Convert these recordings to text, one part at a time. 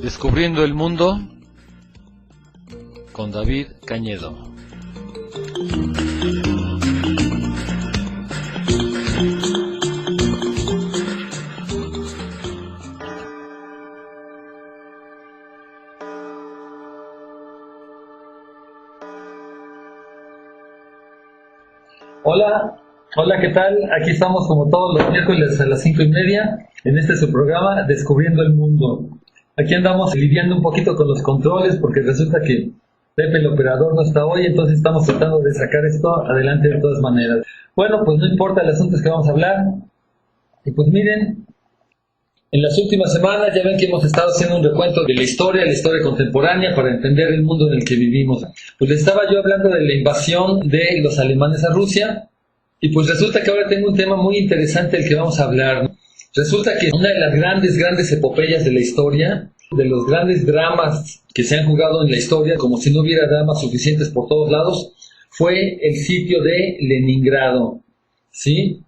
Descubriendo el mundo con David Cañedo. Hola, ¿qué tal? Aquí estamos como todos los miércoles a las 5:30 en su programa Descubriendo el Mundo. Aquí andamos lidiando un poquito con los controles porque resulta que Pepe, el operador, no está hoy, entonces estamos tratando de sacar esto adelante de todas maneras. Bueno, pues no importa el asunto que vamos a hablar. Y pues miren, en las últimas semanas ya ven que hemos estado haciendo un recuento de la historia contemporánea para entender el mundo en el que vivimos. Pues les estaba yo hablando de la invasión de los alemanes a Rusia y pues resulta que ahora tengo un tema muy interesante del que vamos a hablar. Resulta que una de las grandes epopeyas de la historia, de los grandes dramas que se han jugado en la historia, como si no hubiera dramas suficientes por todos lados, fue el sitio de Leningrado, ¿sí?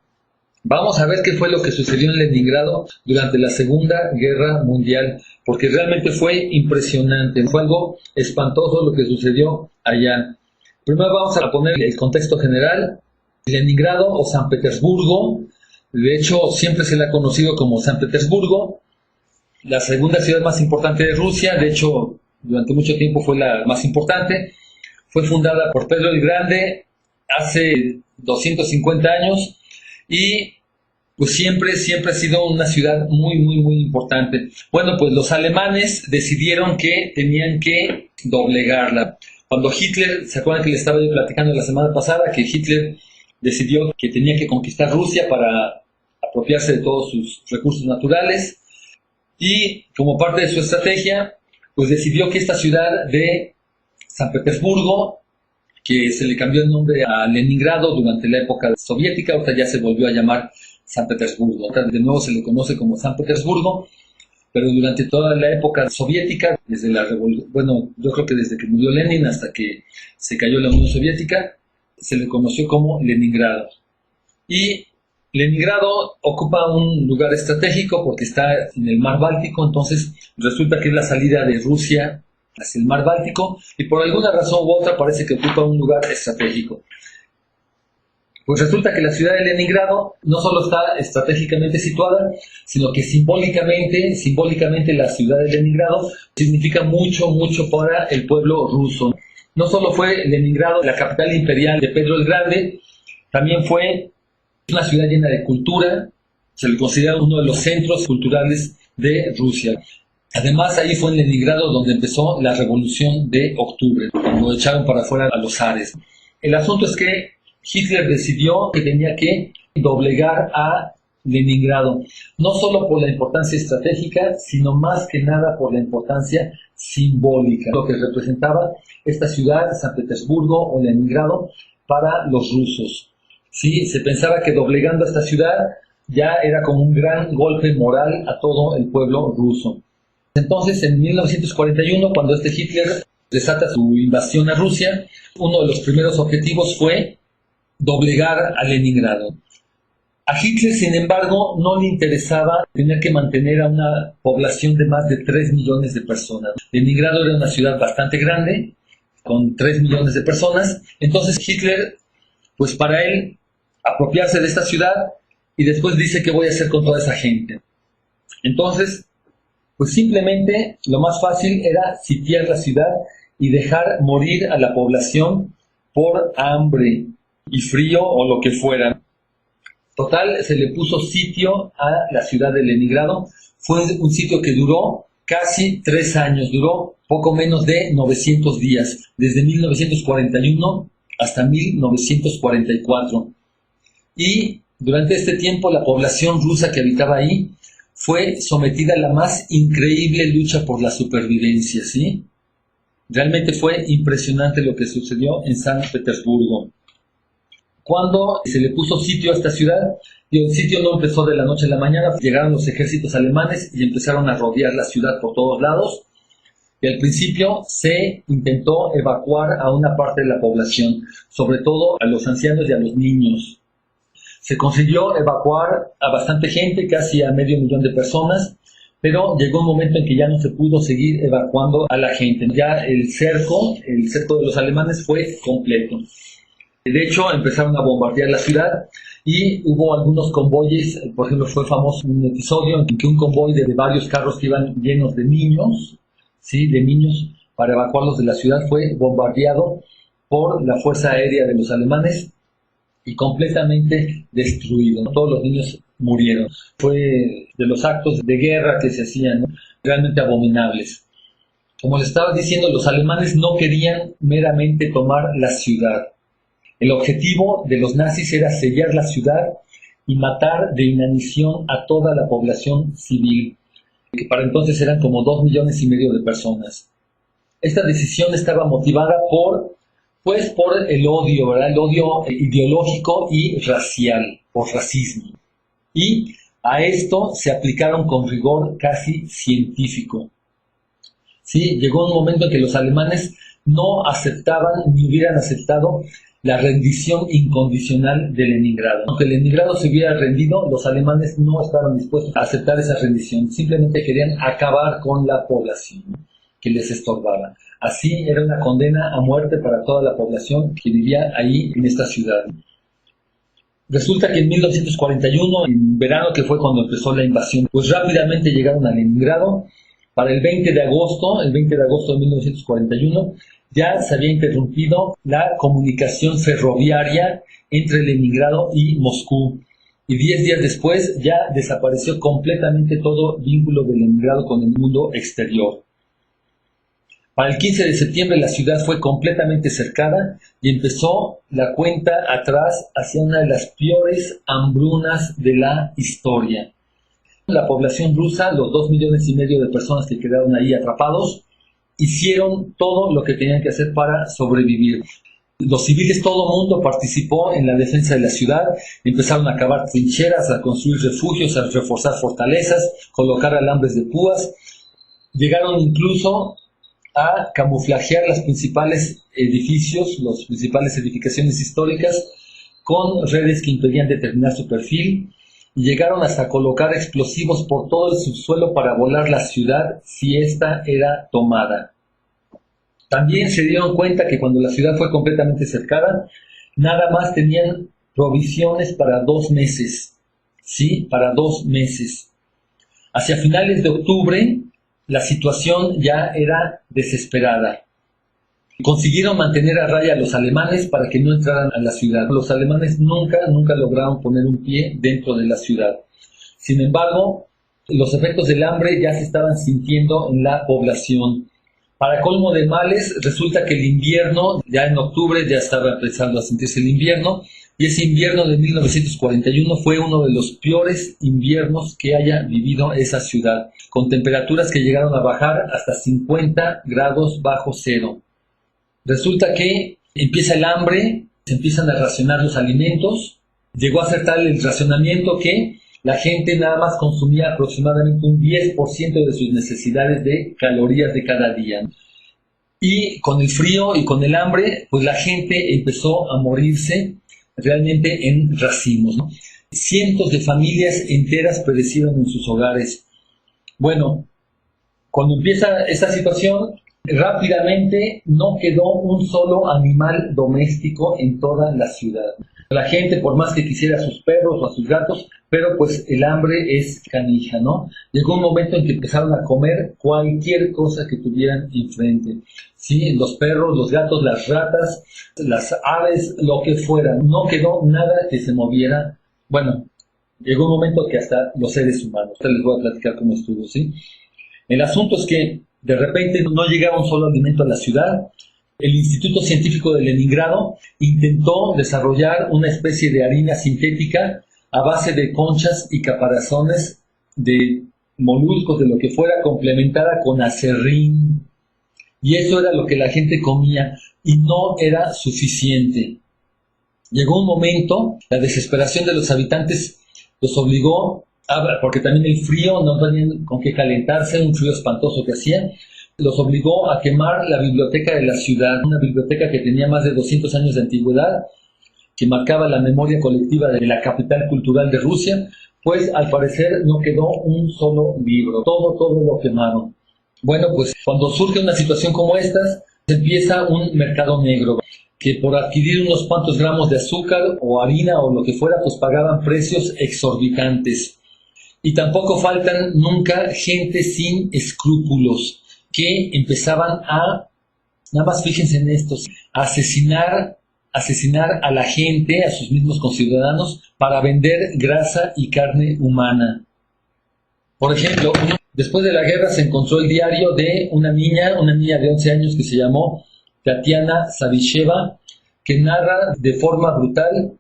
Vamos a ver qué fue lo que sucedió en Leningrado durante la Segunda Guerra Mundial, porque realmente fue impresionante, fue algo espantoso lo que sucedió allá. Primero vamos a poner el contexto general. Leningrado o San Petersburgo, de hecho siempre se le ha conocido como San Petersburgo, la segunda ciudad más importante de Rusia, de hecho durante mucho tiempo fue la más importante, fue fundada por Pedro el Grande hace 250 años y pues siempre ha sido una ciudad muy importante. Bueno, pues los alemanes decidieron que tenían que doblegarla. Cuando Hitler, ¿se acuerdan que les estaba yo platicando la semana pasada que Hitler decidió que tenía que conquistar Rusia para apropiarse de todos sus recursos naturales? Y como parte de su estrategia, pues decidió que esta ciudad de San Petersburgo, que se le cambió el nombre a Leningrado durante la época soviética, ahorita ya se volvió a llamar San Petersburgo. Ahora de nuevo se le conoce como San Petersburgo, pero durante toda la época soviética, desde la revolución, bueno, yo creo que desde que murió Lenin hasta que se cayó la Unión Soviética, se le conoció como Leningrado. Y Leningrado ocupa un lugar estratégico porque está en el mar Báltico, entonces resulta que es la salida de Rusia hacia el mar Báltico y por alguna razón u otra parece que ocupa un lugar estratégico. Pues resulta que la ciudad de Leningrado no solo está estratégicamente situada, sino que simbólicamente la ciudad de Leningrado significa mucho para el pueblo ruso. No solo fue Leningrado la capital imperial de Pedro el Grande, también fue una ciudad llena de cultura, se le considera uno de los centros culturales de Rusia. Además, ahí fue en Leningrado donde empezó la Revolución de Octubre, cuando echaron para afuera a los zares. El asunto es que Hitler decidió que tenía que doblegar a Leningrado, no solo por la importancia estratégica, sino más que nada por la importancia simbólica, lo que representaba esta ciudad, San Petersburgo o Leningrado, para los rusos. Sí, se pensaba que doblegando esta ciudad ya era como un gran golpe moral a todo el pueblo ruso. Entonces, en 1941, cuando Hitler desata su invasión a Rusia, uno de los primeros objetivos fue doblegar a Leningrado. A Hitler, sin embargo, no le interesaba tener que mantener a una población de más de 3 millones de personas. Leningrado era una ciudad bastante grande, con 3 millones de personas. Entonces Hitler, pues para él, apropiarse de esta ciudad y después dice qué voy a hacer con toda esa gente. Entonces, pues simplemente lo más fácil era sitiar la ciudad y dejar morir a la población por hambre y frío o lo que fuera. Total, se le puso sitio a la ciudad de Leningrado. Fue un sitio que duró casi 3 años, duró poco menos de 900 días, desde 1941 hasta 1944. Y durante este tiempo la población rusa que habitaba ahí fue sometida a la más increíble lucha por la supervivencia, ¿sí? Realmente fue impresionante lo que sucedió en San Petersburgo. cuando se le puso sitio a esta ciudad. Y el sitio no empezó de la noche a la mañana, llegaron los ejércitos alemanes y empezaron a rodear la ciudad por todos lados. Y al principio se intentó evacuar a una parte de la población, sobre todo a los ancianos y a los niños. Se consiguió evacuar a bastante gente, casi a 500,000 de personas, pero llegó un momento en que ya no se pudo seguir evacuando a la gente. Ya el cerco de los alemanes fue completo. De hecho, empezaron a bombardear la ciudad y hubo algunos convoyes. Por ejemplo, fue famoso un episodio en que un convoy de varios carros que iban llenos de niños, ¿sí? De niños, para evacuarlos de la ciudad, fue bombardeado por la Fuerza Aérea de los alemanes y completamente destruido, ¿no? Todos los niños murieron. Fue de los actos de guerra que se hacían, ¿no? Realmente abominables. Como les estaba diciendo, los alemanes no querían meramente tomar la ciudad. El objetivo de los nazis era sellar la ciudad y matar de inanición a toda la población civil, que para entonces eran como 2,5 millones de personas. Esta decisión estaba motivada por el odio, ¿verdad? El odio ideológico y racial, por racismo. Y a esto se aplicaron con rigor casi científico. ¿Sí? Llegó un momento en que los alemanes no aceptaban ni hubieran aceptado la rendición incondicional de Leningrado. Aunque Leningrado se hubiera rendido, los alemanes no estaban dispuestos a aceptar esa rendición. Simplemente querían acabar con la población que les estorbaba. Así era una condena a muerte para toda la población que vivía ahí en esta ciudad. Resulta que en 1941, en verano, que fue cuando empezó la invasión, pues rápidamente llegaron a Leningrado. Para el 20 de agosto de 1941, ya se había interrumpido la comunicación ferroviaria entre Leningrado y Moscú. Y 10 días después ya desapareció completamente todo vínculo de Leningrado con el mundo exterior. Para el 15 de septiembre la ciudad fue completamente cercada y empezó la cuenta atrás hacia una de las peores hambrunas de la historia. La población rusa, los 2,5 millones de personas que quedaron ahí atrapados, hicieron todo lo que tenían que hacer para sobrevivir. Los civiles, todo el mundo participó en la defensa de la ciudad, empezaron a cavar trincheras, a construir refugios, a reforzar fortalezas, colocar alambres de púas. Llegaron incluso a camuflajear los principales edificios, las principales edificaciones históricas, con redes que impedían determinar su perfil. Y llegaron hasta colocar explosivos por todo el subsuelo para volar la ciudad si ésta era tomada. También se dieron cuenta que cuando la ciudad fue completamente cercada, nada más tenían provisiones para 2 meses. ¿Sí? Para 2 meses. Hacia finales de octubre, la situación ya era desesperada. Consiguieron mantener a raya a los alemanes para que no entraran a la ciudad. Los alemanes nunca lograron poner un pie dentro de la ciudad. Sin embargo, los efectos del hambre ya se estaban sintiendo en la población. Para colmo de males, resulta que el invierno, ya en octubre ya estaba empezando a sentirse el invierno, y ese invierno de 1941 fue uno de los peores inviernos que haya vivido esa ciudad, con temperaturas que llegaron a bajar hasta 50 grados bajo cero. Resulta que empieza el hambre, se empiezan a racionar los alimentos. Llegó a ser tal el racionamiento que la gente nada más consumía aproximadamente un 10% de sus necesidades de calorías de cada día. Y con el frío y con el hambre, pues la gente empezó a morirse realmente en racimos, ¿no? Cientos de familias enteras perecieron en sus hogares. Bueno, cuando empieza esta situación, rápidamente no quedó un solo animal doméstico en toda la ciudad. La gente, por más que quisiera a sus perros o a sus gatos, pero pues el hambre es canija, ¿no? Llegó un momento en que empezaron a comer cualquier cosa que tuvieran enfrente. Sí, los perros, los gatos, las ratas, las aves, lo que fuera. No quedó nada que se moviera. Bueno, llegó un momento que hasta los seres humanos. Ahorita les voy a platicar cómo estuvo, ¿sí? El asunto es que de repente no llegaba un solo alimento a la ciudad. El Instituto Científico de Leningrado intentó desarrollar una especie de harina sintética a base de conchas y caparazones de moluscos, de lo que fuera, complementada con aserrín. Y eso era lo que la gente comía y no era suficiente. Llegó un momento, la desesperación de los habitantes los obligó, porque también el frío, no tenían con qué calentarse, un frío espantoso que hacían, los obligó a quemar la biblioteca de la ciudad, una biblioteca que tenía más de 200 años de antigüedad, que marcaba la memoria colectiva de la capital cultural de Rusia, pues al parecer no quedó un solo libro, todo lo quemaron. Bueno, pues cuando surge una situación como esta, empieza un mercado negro, que por adquirir unos cuantos gramos de azúcar o harina o lo que fuera, pues pagaban precios exorbitantes. Y tampoco faltan nunca gente sin escrúpulos, que empezaban nada más fíjense en esto, a asesinar a la gente, a sus mismos conciudadanos, para vender grasa y carne humana. Por ejemplo, después de la guerra se encontró el diario de una niña de 11 años que se llamó Tatiana Savisheva, que narra de forma brutal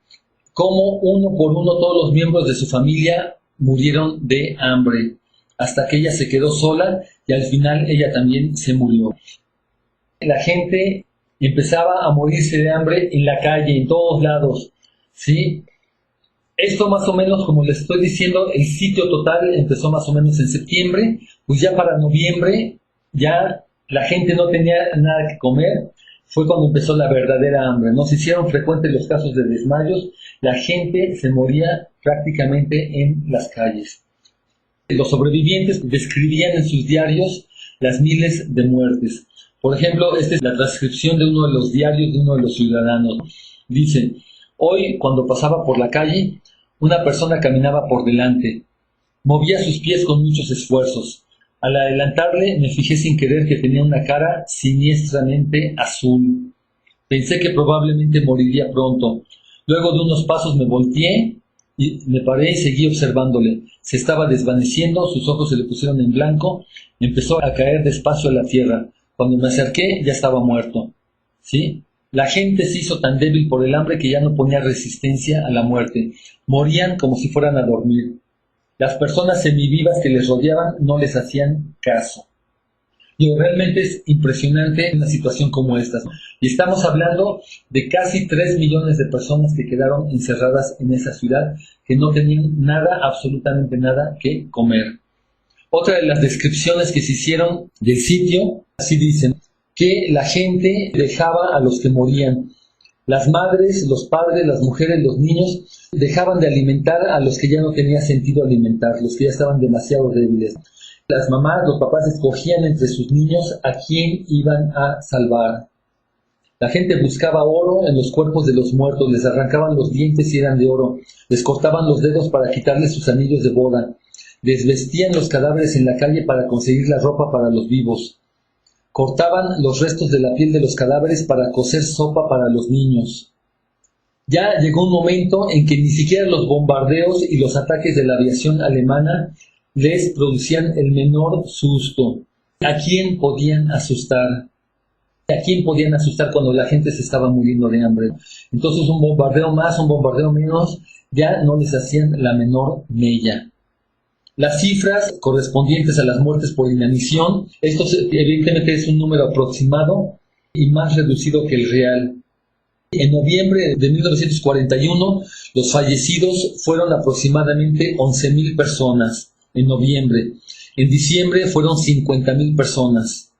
cómo uno por uno todos los miembros de su familia murieron de hambre, hasta que ella se quedó sola y al final ella también se murió. La gente empezaba a morirse de hambre en la calle, en todos lados, ¿sí? Esto más o menos, como les estoy diciendo, el sitio total empezó más o menos en septiembre, pues ya para noviembre ya la gente no tenía nada que comer, fue cuando empezó la verdadera hambre, ¿no? Se hicieron frecuentes los casos de desmayos, la gente se moría prácticamente en las calles. Los sobrevivientes describían en sus diarios las miles de muertes. Por ejemplo, esta es la transcripción de uno de los diarios de uno de los ciudadanos. Dice: hoy, cuando pasaba por la calle, una persona caminaba por delante. Movía sus pies con muchos esfuerzos. Al adelantarle, me fijé sin querer que tenía una cara siniestramente azul. Pensé que probablemente moriría pronto. Luego de unos pasos me volteé y me paré y seguí observándole. Se estaba desvaneciendo, sus ojos se le pusieron en blanco, empezó a caer despacio a la tierra. Cuando me acerqué, ya estaba muerto. ¿Sí? La gente se hizo tan débil por el hambre que ya no ponía resistencia a la muerte. Morían como si fueran a dormir. Las personas semivivas que les rodeaban no les hacían caso. Y realmente es impresionante una situación como esta, ¿no? Y estamos hablando de casi 3 millones de personas que quedaron encerradas en esa ciudad, que no tenían nada, absolutamente nada que comer. Otra de las descripciones que se hicieron del sitio, así dicen, que la gente dejaba a los que morían. Las madres, los padres, las mujeres, los niños dejaban de alimentar a los que ya no tenía sentido alimentar, los que ya estaban demasiado débiles. Las mamás, los papás escogían entre sus niños a quién iban a salvar. La gente buscaba oro en los cuerpos de los muertos, les arrancaban los dientes si eran de oro, les cortaban los dedos para quitarles sus anillos de boda, desvestían los cadáveres en la calle para conseguir la ropa para los vivos, cortaban los restos de la piel de los cadáveres para cocer sopa para los niños. Ya llegó un momento en que ni siquiera los bombardeos y los ataques de la aviación alemana les producían el menor susto. ¿A quién podían asustar? ¿A quién podían asustar cuando la gente se estaba muriendo de hambre? Entonces un bombardeo más, un bombardeo menos, ya no les hacían la menor mella. Las cifras correspondientes a las muertes por inanición, esto evidentemente es un número aproximado y más reducido que el real. En noviembre de 1941, los fallecidos fueron aproximadamente 11,000 personas. En noviembre. En diciembre fueron 50,000 personas.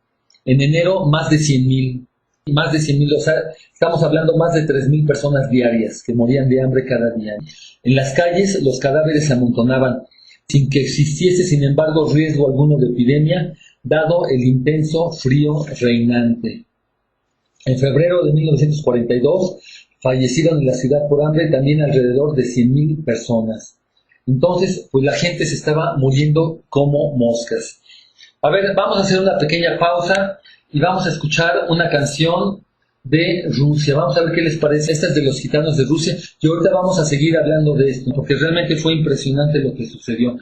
En enero más de 100,000. Más de 100,000, o sea, estamos hablando más de 3,000 personas diarias que morían de hambre cada día. En las calles los cadáveres se amontonaban, sin que existiese, sin embargo, riesgo alguno de epidemia, dado el intenso frío reinante. En febrero de 1942 fallecieron en la ciudad por hambre también alrededor de 100,000 personas. Entonces, pues la gente se estaba muriendo como moscas. A ver, vamos a hacer una pequeña pausa y vamos a escuchar una canción de Rusia. Vamos a ver qué les parece. Esta es de los gitanos de Rusia. Y ahorita vamos a seguir hablando de esto, porque realmente fue impresionante lo que sucedió.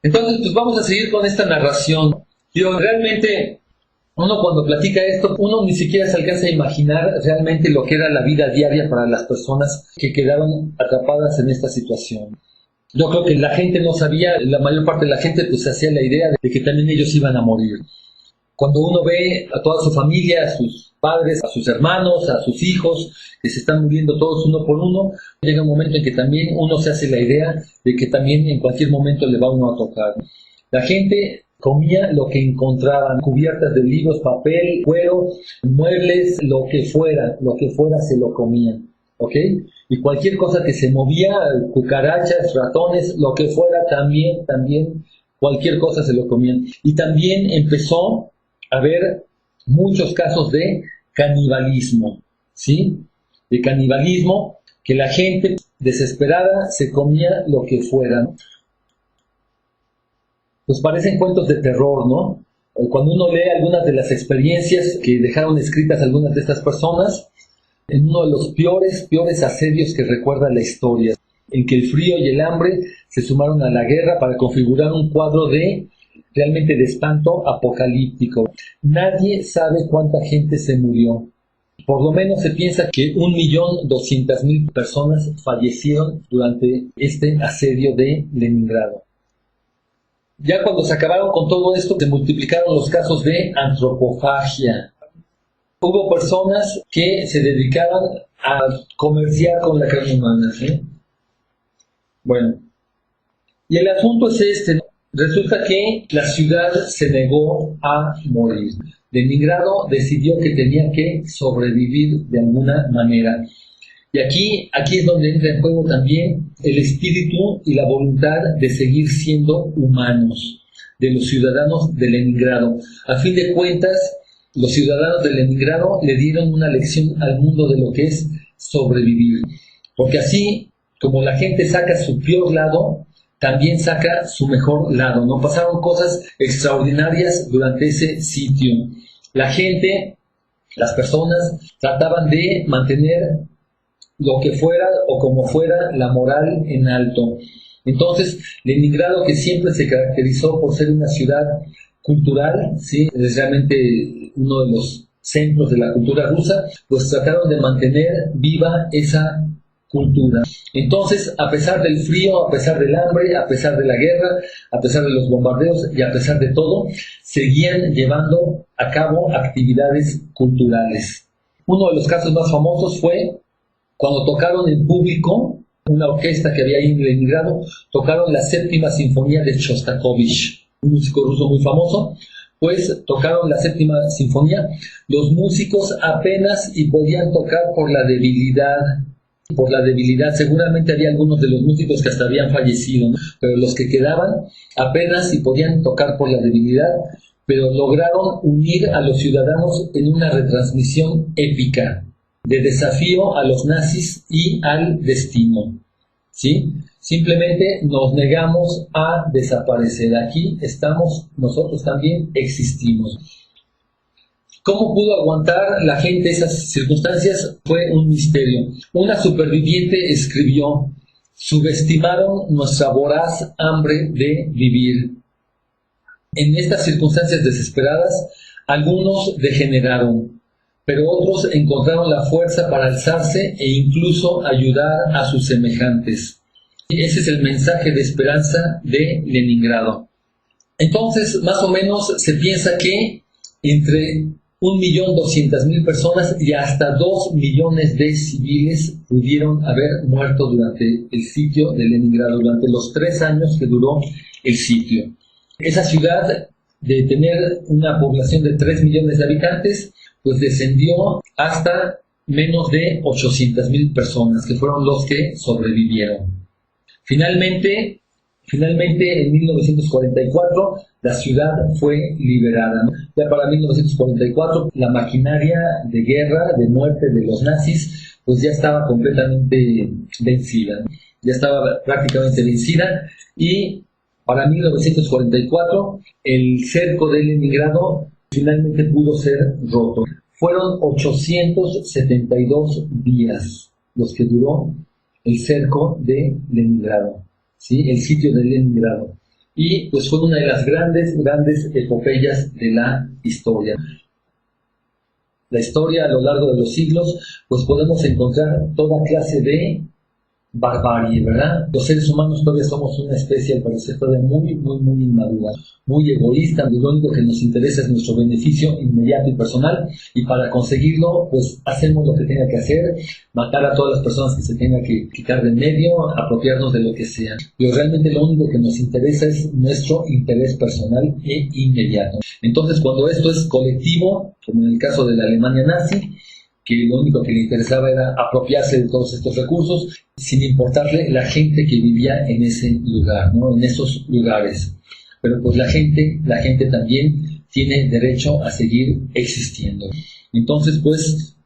Entonces, pues vamos a seguir con esta narración. Yo realmente, uno cuando platica esto, uno ni siquiera se alcanza a imaginar realmente lo que era la vida diaria para las personas que quedaban atrapadas en esta situación. Yo creo que la gente no sabía, la mayor parte de la gente pues se hacía la idea de que también ellos iban a morir. Cuando uno ve a toda su familia, a sus padres, a sus hermanos, a sus hijos, que se están muriendo todos uno por uno, llega un momento en que también uno se hace la idea de que también en cualquier momento le va uno a tocar. La gente comía lo que encontraban, cubiertas de libros, papel, cuero, muebles, lo que fuera se lo comían, ¿ok? Y cualquier cosa que se movía, cucarachas, ratones, lo que fuera, también, cualquier cosa se lo comían. Y también empezó a haber muchos casos de canibalismo, ¿sí? De canibalismo, que la gente desesperada se comía lo que fuera, ¿no? Pues parecen cuentos de terror, ¿no? Cuando uno lee algunas de las experiencias que dejaron escritas algunas de estas personas, en uno de los peores asedios que recuerda la historia, en que el frío y el hambre se sumaron a la guerra para configurar un cuadro realmente de espanto apocalíptico. Nadie sabe cuánta gente se murió. Por lo menos se piensa que 1.200.000 personas fallecieron durante este asedio de Leningrado. Ya cuando se acabaron con todo esto, se multiplicaron los casos de antropofagia. Hubo personas que se dedicaban a comerciar con la carne humana, ¿sí? Bueno, y el asunto es este, ¿no? Resulta que la ciudad se negó a morir. Leningrado decidió que tenía que sobrevivir de alguna manera. Y aquí es donde entra en juego también el espíritu y la voluntad de seguir siendo humanos de los ciudadanos de Leningrado. A fin de cuentas, los ciudadanos de Leningrado le dieron una lección al mundo de lo que es sobrevivir. Porque así como la gente saca su peor lado, también saca su mejor lado, ¿no? Pasaron cosas extraordinarias durante ese sitio. La gente, las personas, trataban de mantener lo que fuera o como fuera la moral en alto. Entonces, Leningrado, que siempre se caracterizó por ser una ciudad cultural, ¿sí? Es realmente uno de los centros de la cultura rusa, pues trataron de mantener viva esa cultura. Entonces, a pesar del frío, a pesar del hambre, a pesar de la guerra, a pesar de los bombardeos y a pesar de todo, seguían llevando a cabo actividades culturales. Uno de los casos más famosos fue cuando tocaron en público, una orquesta que había ahí en Leningrado, tocaron la séptima sinfonía de Shostakovich, un músico ruso muy famoso. Pues tocaron la séptima sinfonía, los músicos apenas y podían tocar por la debilidad, seguramente había algunos de los músicos que hasta habían fallecido, ¿no? Pero los que quedaban apenas y podían tocar por la debilidad, pero lograron unir a los ciudadanos en una retransmisión épica de desafío a los nazis y al destino, ¿sí? Simplemente nos negamos a desaparecer. Aquí estamos, nosotros también existimos. ¿Cómo pudo aguantar la gente esas circunstancias? Fue un misterio. Una superviviente escribió: subestimaron nuestra voraz hambre de vivir. En estas circunstancias desesperadas, algunos degeneraron, pero otros encontraron la fuerza para alzarse e incluso ayudar a sus semejantes. Ese es el mensaje de esperanza de Leningrado. Entonces, más o menos se piensa que entre 1.200.000 personas y hasta 2 millones de civiles pudieron haber muerto durante el sitio de Leningrado, durante los 3 años que duró el sitio. Esa ciudad, de tener una población de 3 millones de habitantes, pues descendió hasta menos de 800.000 personas, que fueron los que sobrevivieron. Finalmente, en 1944, la ciudad fue liberada, ¿no? Ya para 1944, la maquinaria de guerra, de muerte de los nazis, pues ya estaba completamente vencida, ¿no? Ya estaba prácticamente vencida, y para 1944, el cerco de Leningrado finalmente pudo ser roto. Fueron 872 días los que duró el cerco de Leningrado, ¿sí? El sitio de Leningrado. y pues fue una de las grandes epopeyas de la historia. La historia a lo largo de los siglos, pues podemos encontrar toda clase de barbarie, ¿verdad? Los seres humanos todavía somos una especie, al parecer, todavía muy inmadura, muy egoísta. Lo único que nos interesa es nuestro beneficio inmediato y personal, y para conseguirlo, pues hacemos lo que tenga que hacer, matar a todas las personas que se tenga que quitar de en medio, apropiarnos de lo que sea. Pero realmente lo único que nos interesa es nuestro interés personal e inmediato. Entonces, cuando esto es colectivo, como en el caso de la Alemania nazi, que lo único que le interesaba era apropiarse de todos estos recursos, sin importarle la gente que vivía en ese lugar, ¿no? En esos lugares. Pero pues la gente también tiene derecho a seguir existiendo. Entonces, pues,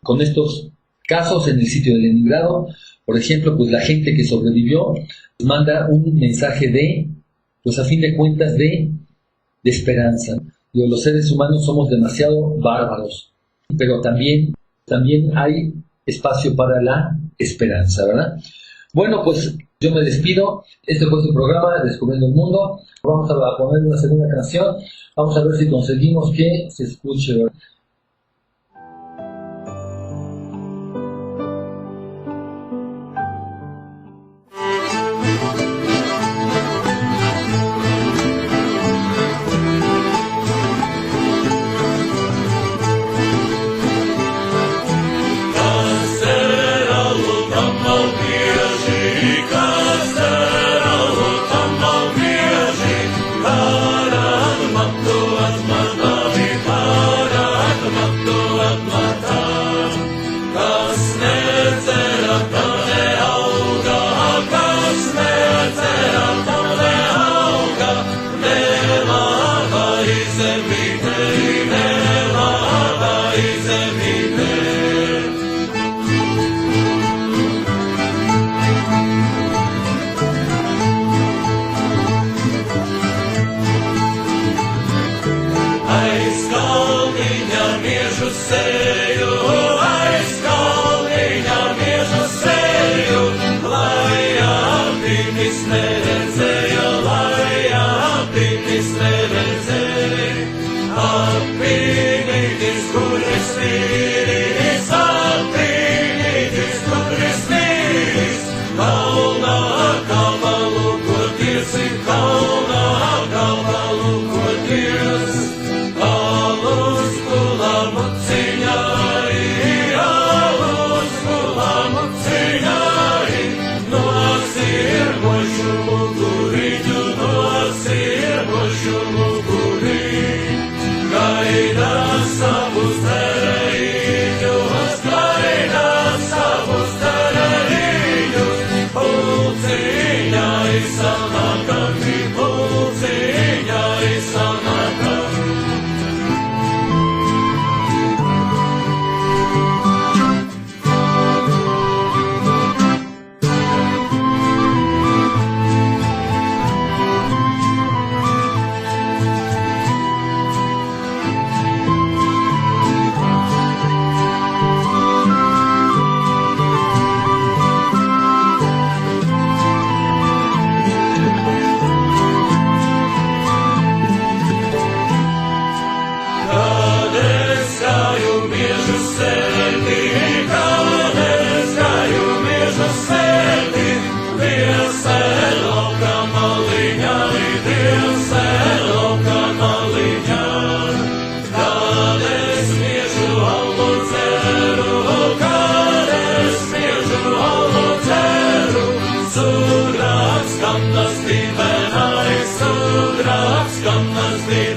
con estos casos en el sitio de Leningrado, por ejemplo, pues la gente que sobrevivió manda un mensaje de, pues a fin de cuentas, de esperanza. Los seres humanos somos demasiado bárbaros, pero también hay espacio para la esperanza, ¿verdad? Bueno, pues yo me despido. Este fue su programa Descubriendo el Mundo. Vamos a poner una segunda canción. Vamos a ver si conseguimos que se escuche, ¿verdad? Sudrabs, kam tas bija, sudrabs, kam tas bija.